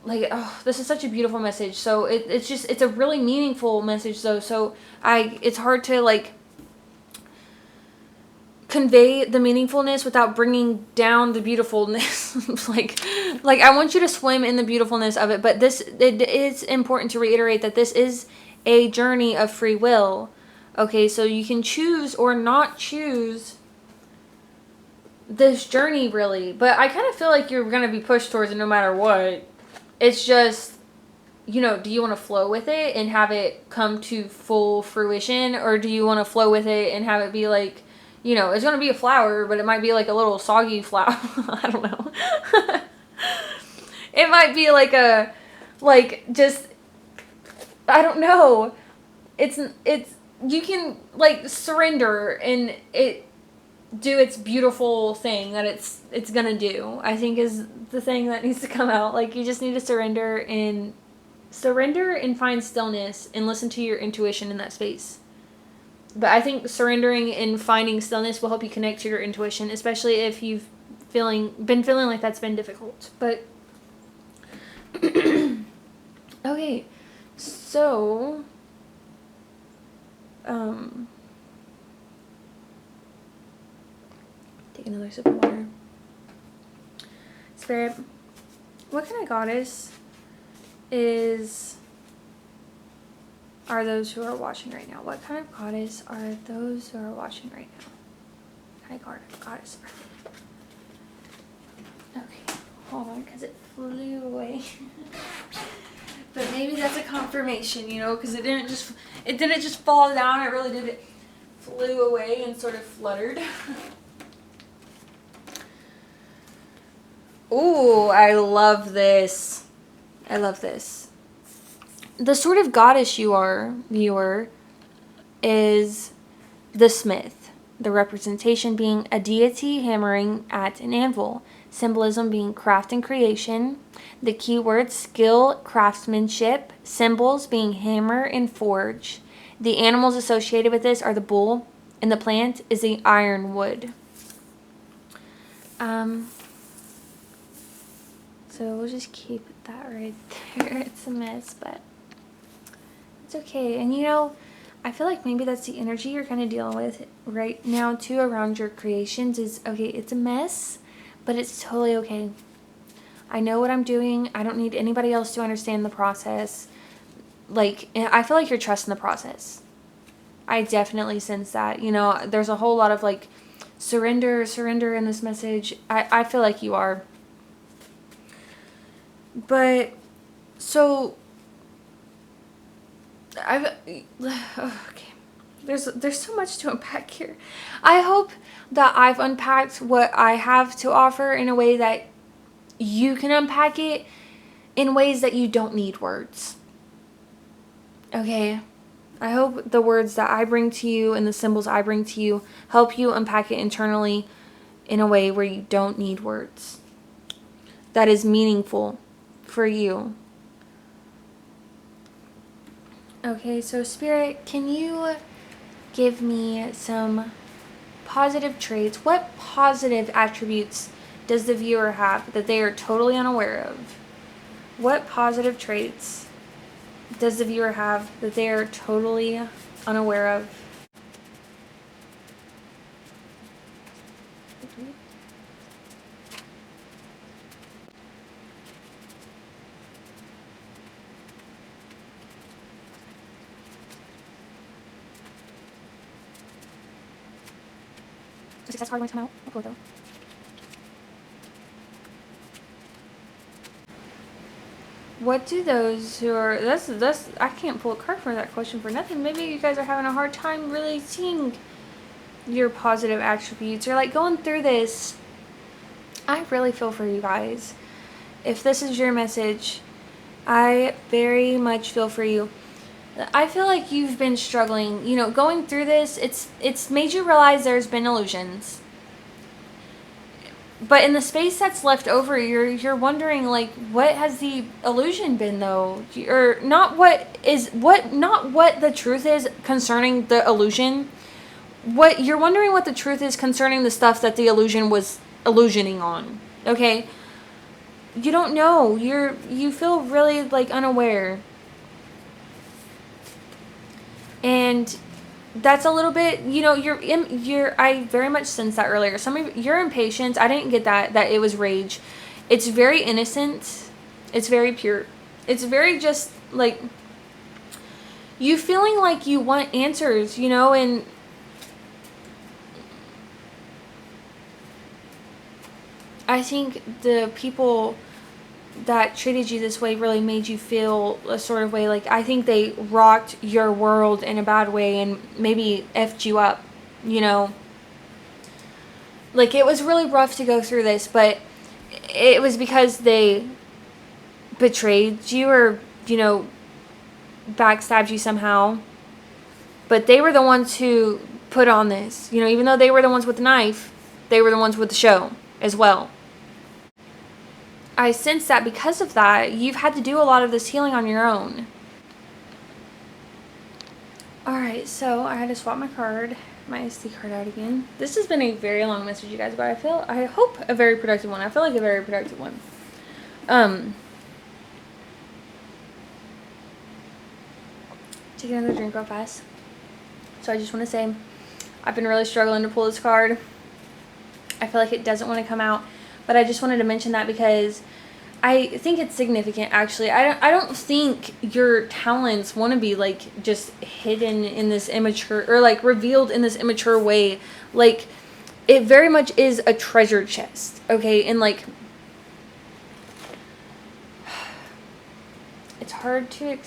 like, oh, this is such a beautiful message. So it's a really meaningful message though. So it's hard to like convey the meaningfulness without bringing down the beautifulness. like I want you to swim in the beautifulness of it, but it is important to reiterate that this is a journey of free will. Okay, so you can choose or not choose this journey really, but I kind of feel like you're going to be pushed towards it no matter what. It's just, you know, do you want to flow with it and have it come to full fruition, or do you want to flow with it and have it be like, you know, it's going to be a flower, but it might be like a little soggy flower. I don't know. It might be like I don't know. You can like surrender and it do its beautiful thing that it's going to do, I think is the thing that needs to come out. Like, you just need to surrender and find stillness and listen to your intuition in that space. But I think surrendering and finding stillness will help you connect to your intuition, especially if you've been feeling like that's been difficult. But okay, so take another sip of water. Spirit, what kind of goddess are those who are watching right now? What kind of goddess are those who are watching right now? What kind of goddess are they? Okay, hold on, because it flew away. But maybe that's a confirmation, you know, because it didn't just fall down. It really did. It flew away and sort of fluttered. Ooh, I love this. I love this. The sort of goddess you are, viewer, is the smith. The representation being a deity hammering at an anvil. Symbolism being craft and creation. The keywords skill, craftsmanship. Symbols being hammer and forge. The animals associated with this are the bull, and the plant is the ironwood. So we'll just keep that right there. It's a mess, but it's okay. And you know, I feel like maybe that's the energy you're kind of dealing with right now too around your creations is, okay, it's a mess, but it's totally okay. I know what I'm doing. I don't need anybody else to understand the process. Like, I feel like you're trusting the process. I definitely sense that. You know, there's a whole lot of like surrender in this message. I feel like you are. But so okay. There's so much to unpack here. I hope that I've unpacked what I have to offer in a way that you can unpack it in ways that you don't need words. Okay? I hope the words that I bring to you and the symbols I bring to you help you unpack it internally in a way where you don't need words. That is meaningful for you. Okay, so Spirit, can you give me some positive traits? What positive attributes does the viewer have that they are totally unaware of? What positive traits does the viewer have that they are totally unaware of? The success card going to come out. I'll pull it though. What do those who are that's I can't pull a card for that question for nothing. Maybe you guys are having a hard time really seeing your positive attributes. You're like going through this. I really feel for you guys. If this is your message, I very much feel for you. I feel like you've been struggling, you know, going through this. It's made you realize there's been illusions. But in the space that's left over, you're wondering, like, what has the illusion been though? Or not what the truth is concerning the illusion. What you're wondering what the truth is concerning the stuff that the illusion was illusioning on. Okay? you don't know. You feel really like unaware. And that's a little bit, I very much sensed that earlier. Some of your impatience, I didn't get that it was rage. It's very innocent. It's very pure. It's very just like you feeling like you want answers, and I think the people that treated you this way really made you feel a sort of way. Like, I think they rocked your world in a bad way and maybe effed you up, Like, it was really rough to go through this, but it was because they betrayed you or, backstabbed you somehow. But they were the ones who put on this. Even though they were the ones with the knife, they were the ones with the show as well. I sense that because of that, you've had to do a lot of this healing on your own. Alright, so I had to swap my SD card out again. This has been a very long message, you guys, but I hope a very productive one. I feel like a very productive one. Take another drink real fast. So I just want to say, I've been really struggling to pull this card. I feel like it doesn't want to come out. But I just wanted to mention that because I think it's significant, actually. I don't think your talents want to be, like, just hidden in this immature, or, like, revealed in this immature way. Like, it very much is a treasure chest, okay? And, like, it's hard to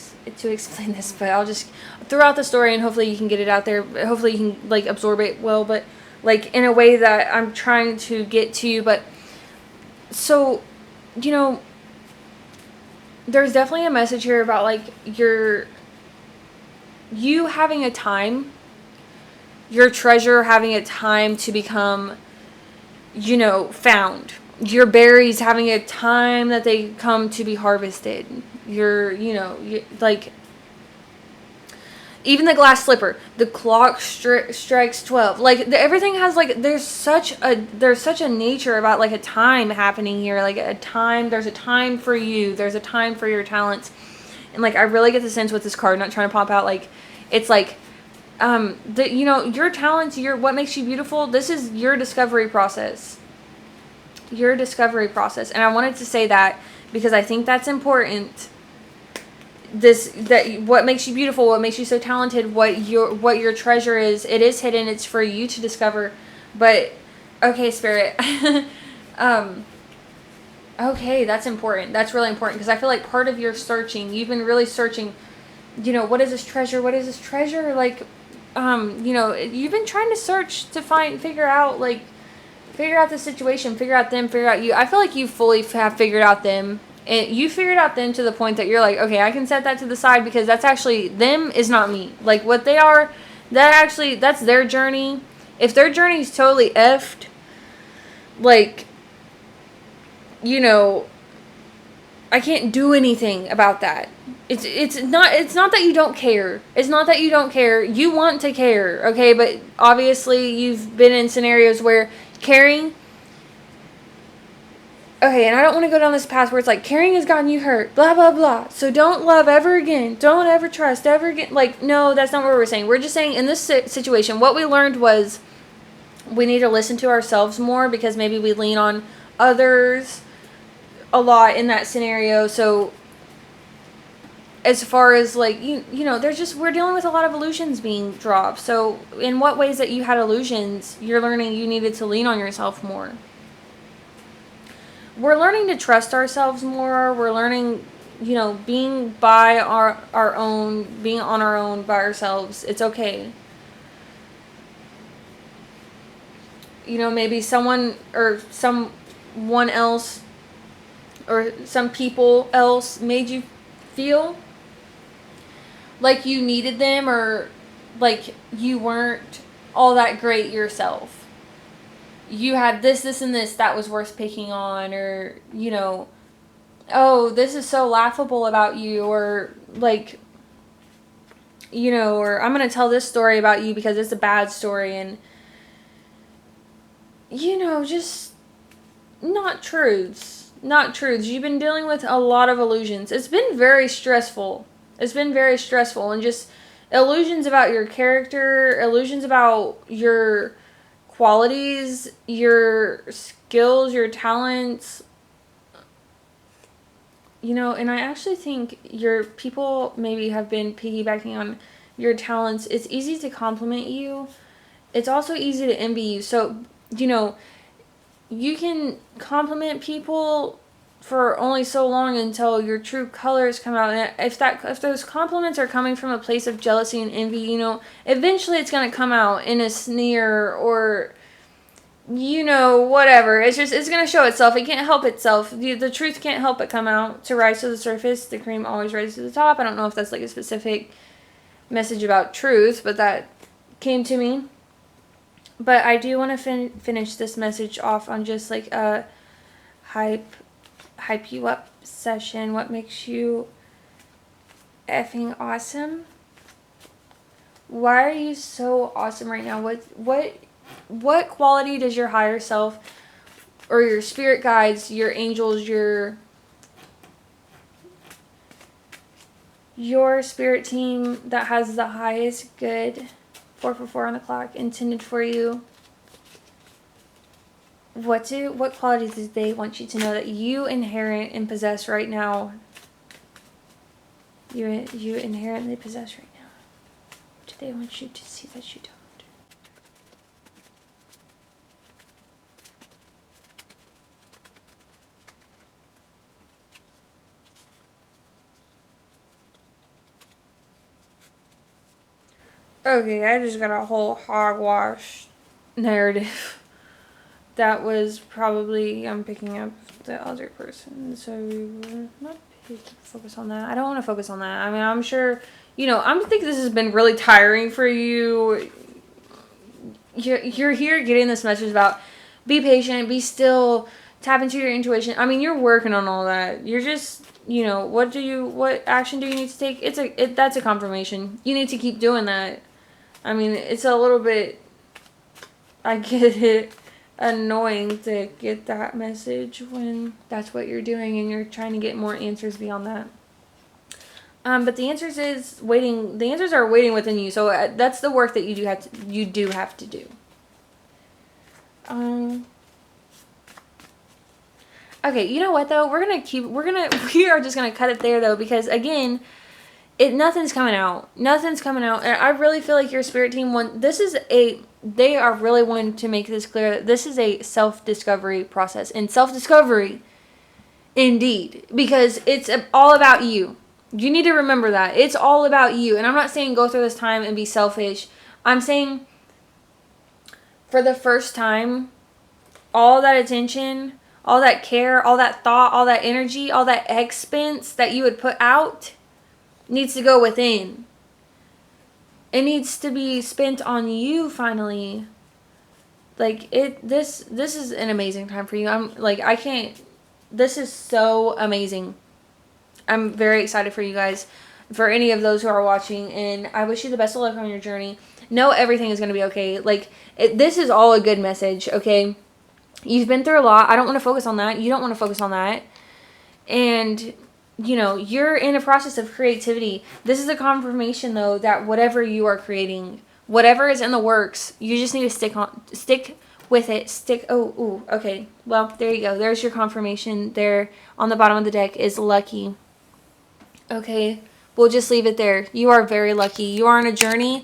explain this, but I'll just throw out the story and hopefully you can get it out there. Hopefully you can, like, absorb it well, but, like, in a way that I'm trying to get to you, but... So, there's definitely a message here about, like, you having a time, your treasure having a time to become, found. Your berries having a time that they come to be harvested. Like, even the glass slipper, the clock strikes 12. Like, everything has, like, there's such a nature about, like, a time happening here. Like, there's a time for you. There's a time for your talents. And, like, I really get the sense with this card, not trying to pop out, like, it's like, your talents, what makes you beautiful, this is your discovery process. Your discovery process. And I wanted to say that because I think that's important. What makes you beautiful, what makes you so talented, what your treasure is, it is hidden, it's for you to discover. But okay, Spirit. Okay, that's important. That's really important because I feel like part of your searching, you've been really searching, what is this treasure, like, you've been trying to search to figure out the situation, figure out them, figure out you. I feel like you fully have figured out them. And you figured out them to the point that you're like, okay, I can set that to the side because that's actually, them is not me. Like, what they are, that's their journey. If their journey is totally effed, like, I can't do anything about that. It's not that you don't care. It's not that you don't care. You want to care, okay? But obviously you've been in scenarios where caring... Okay, and I don't want to go down this path where it's like, caring has gotten you hurt, blah, blah, blah. So don't love ever again. Don't ever trust ever again. Like, no, that's not what we're saying. We're just saying in this situation, what we learned was we need to listen to ourselves more because maybe we lean on others a lot in that scenario. So as far as, like, we're dealing with a lot of illusions being dropped. So in what ways that you had illusions, you're learning you needed to lean on yourself more. We're learning to trust ourselves more. We're learning, being by our own, being on our own by ourselves. It's okay. Maybe someone else or some people else made you feel like you needed them or like you weren't all that great yourself. You had this, and this that was worth picking on, or, oh, this is so laughable about you, or, like, or I'm going to tell this story about you because it's a bad story, and, just not truths. not truths. You've been dealing with a lot of illusions. It's been very stressful. It's been very stressful, and just illusions about your character, illusions about your qualities, your skills, your talents. You know, and I actually think your people maybe have been piggybacking on your talents. It's easy to compliment you. It's also easy to envy you. So, you know, you can compliment people for only so long until your true colors come out. And if those compliments are coming from a place of jealousy and envy, you know, eventually it's going to come out in a sneer or, you know, whatever. It's going to show itself. It can't help itself. The truth can't help but come out to rise to the surface. The cream always rises to the top. I don't know if that's like a specific message about truth, but that came to me. But I do want to finish this message off on just like a hype you up session. What makes you effing awesome? Why are you so awesome right now? What quality does your higher self or your spirit guides, your angels, your spirit team that has the highest good 444 on the clock intended for you? What qualities do they want you to know that you inherit and possess right now? You inherently possess right now. Do they want you to see that you don't? Okay, I just got a whole hogwash narrative. That was probably, I'm picking up the other person, so we're not focus on that. I don't want to focus on that. I mean, I'm sure, you know, I think this has been really tiring for you. You're here getting this message about be patient, be still, tap into your intuition. I mean, you're working on all that. You're just, you know, what action do you need to take? That's a confirmation. You need to keep doing that. I mean, it's a little bit, I get it, annoying to get that message when that's what you're doing and you're trying to get more answers beyond that. But the answers are waiting within you. So that's the work that you do have to do. Okay, you know what though? We are just gonna cut it there though, because again, nothing's coming out. Nothing's coming out. And I really feel like your spirit team they are really wanting to make this clear that this is a self-discovery process. And self-discovery, indeed. Because it's all about you. You need to remember that. It's all about you. And I'm not saying go through this time and be selfish. I'm saying for the first time, all that attention, all that care, all that thought, all that energy, all that expense that you would put out needs to go within. It needs to be spent on you finally. Like this is an amazing time for you. This is so amazing. I'm very excited for you guys, for any of those who are watching, and I wish you the best of luck on your journey. Know everything is going to be okay. This is all a good message, okay? You've been through a lot. I don't want to focus on that. You don't want to focus on that. And you know, you're in a process of creativity. This is a confirmation, though, that whatever you are creating, whatever is in the works, you just need to stick with it. Okay. Well, there you go. There's your confirmation. There on the bottom of the deck is lucky. Okay. We'll just leave it there. You are very lucky. You are on a journey.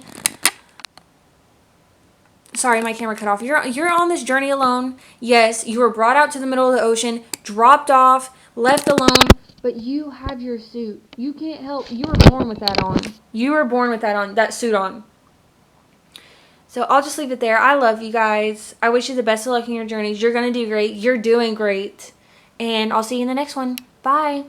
Sorry, my camera cut off. You're on this journey alone. Yes, you were brought out to the middle of the ocean, dropped off, left alone. But you have your suit. You can't help. You were born with that on. You were born with that suit on. So I'll just leave it there. I love you guys. I wish you the best of luck in your journeys. You're going to do great. You're doing great. And I'll see you in the next one. Bye.